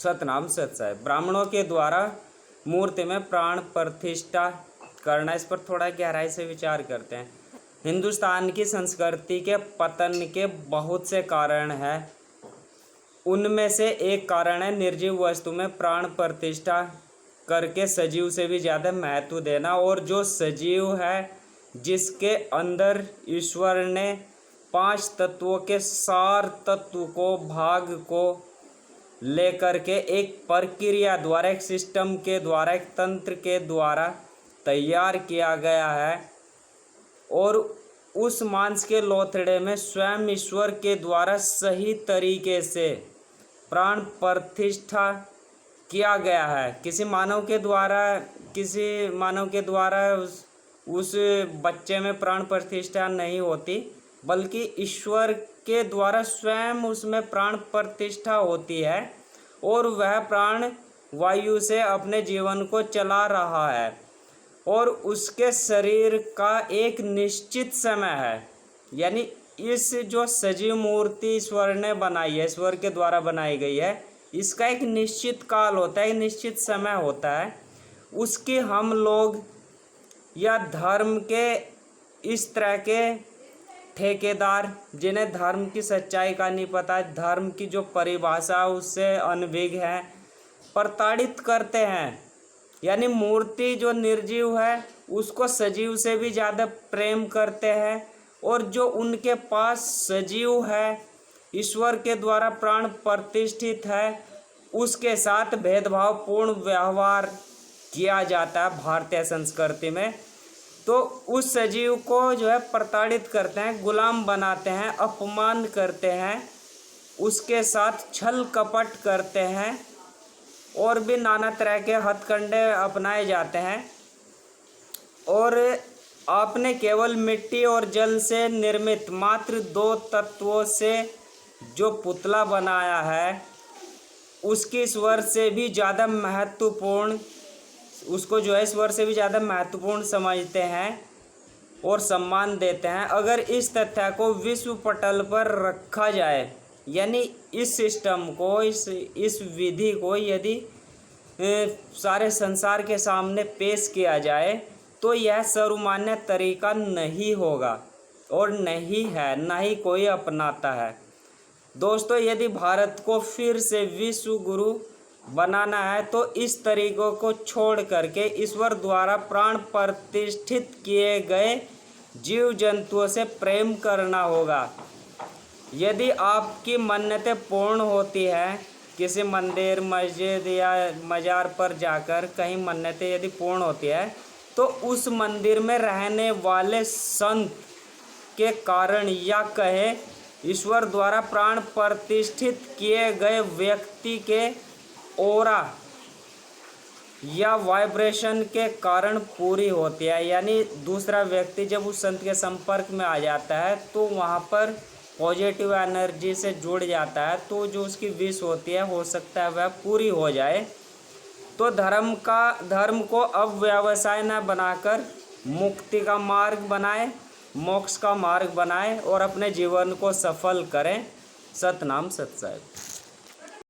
सतनाम सत्साई। ब्राह्मणों के द्वारा मूर्ति में प्राण प्रतिष्ठा करना, इस पर थोड़ा गहराई से विचार करते हैं। हिंदुस्तान की संस्कृति के पतन के बहुत से कारण हैं। उनमें से एक कारण है निर्जीव वस्तु में प्राण प्रतिष्ठा करके सजीव से भी ज़्यादा महत्व देना। और जो सजीव है, जिसके अंदर ईश्वर ने 5 तत्वों के सार तत्व को, भाग को लेकर के एक प्रक्रिया द्वारा, एक सिस्टम के द्वारा, एक तंत्र के द्वारा तैयार किया गया है। और उस मांस के लोथड़े में स्वयं ईश्वर के द्वारा सही तरीके से प्राण प्रतिष्ठा किया गया है। किसी मानव के द्वारा उस बच्चे में प्राण प्रतिष्ठा नहीं होती, बल्कि ईश्वर के द्वारा स्वयं उसमें प्राण प्रतिष्ठा होती है। और वह प्राण वायु से अपने जीवन को चला रहा है। और उसके शरीर का एक निश्चित समय है, यानी इस जो सजीव मूर्ति ईश्वर ने बनाई है, ईश्वर के द्वारा बनाई गई है, इसका एक निश्चित काल होता है, एक निश्चित समय होता है। उसकी हम लोग या धर्म के इस तरह के ठेकेदार, जिन्हें धर्म की सच्चाई का नहीं पता, धर्म की जो परिभाषा उससे अनभिज्ञ है, प्रताड़ित करते हैं। यानी मूर्ति जो निर्जीव है उसको सजीव से भी ज़्यादा प्रेम करते हैं। और जो उनके पास सजीव है, ईश्वर के द्वारा प्राण प्रतिष्ठित है, उसके साथ भेदभावपूर्ण व्यवहार किया जाता है भारतीय संस्कृति में। तो उस सजीव को जो है प्रताड़ित करते हैं, गुलाम बनाते हैं, अपमान करते हैं, उसके साथ छल कपट करते हैं और भी नाना तरह के हथकंडे अपनाए जाते हैं। और आपने केवल मिट्टी और जल से निर्मित मात्र 2 तत्वों से जो पुतला बनाया है, उसकी ईश्वर से भी ज़्यादा महत्वपूर्ण, उसको जो है ईश्वर से भी ज़्यादा महत्वपूर्ण समझते हैं और सम्मान देते हैं। अगर इस तथ्य को विश्व पटल पर रखा जाए, यानी इस सिस्टम को, इस विधि को यदि सारे संसार के सामने पेश किया जाए, तो यह सर्वमान्य तरीका नहीं होगा और नहीं है, ना ही कोई अपनाता है। दोस्तों, यदि भारत को फिर से विश्व गुरु बनाना है तो इस तरीकों को छोड़ करके ईश्वर द्वारा प्राण प्रतिष्ठित किए गए जीव जंतुओं से प्रेम करना होगा। यदि आपकी मन्नतें पूर्ण होती हैं, किसी मंदिर, मस्जिद या मज़ार पर जाकर कहीं मन्नतें यदि पूर्ण होती है, तो उस मंदिर में रहने वाले संत के कारण, या कहे ईश्वर द्वारा प्राण प्रतिष्ठित किए गए व्यक्ति के ऑरा या वाइब्रेशन के कारण पूरी होती है। यानी दूसरा व्यक्ति जब उस संत के संपर्क में आ जाता है तो वहाँ पर पॉजिटिव एनर्जी से जुड़ जाता है, तो जो उसकी विश होती है, हो सकता है वह पूरी हो जाए। तो धर्म को अब व्यवसाय न बनाकर मुक्ति का मार्ग बनाए, मोक्ष का मार्ग बनाए और अपने जीवन को सफल करें। सतनाम सत्साई।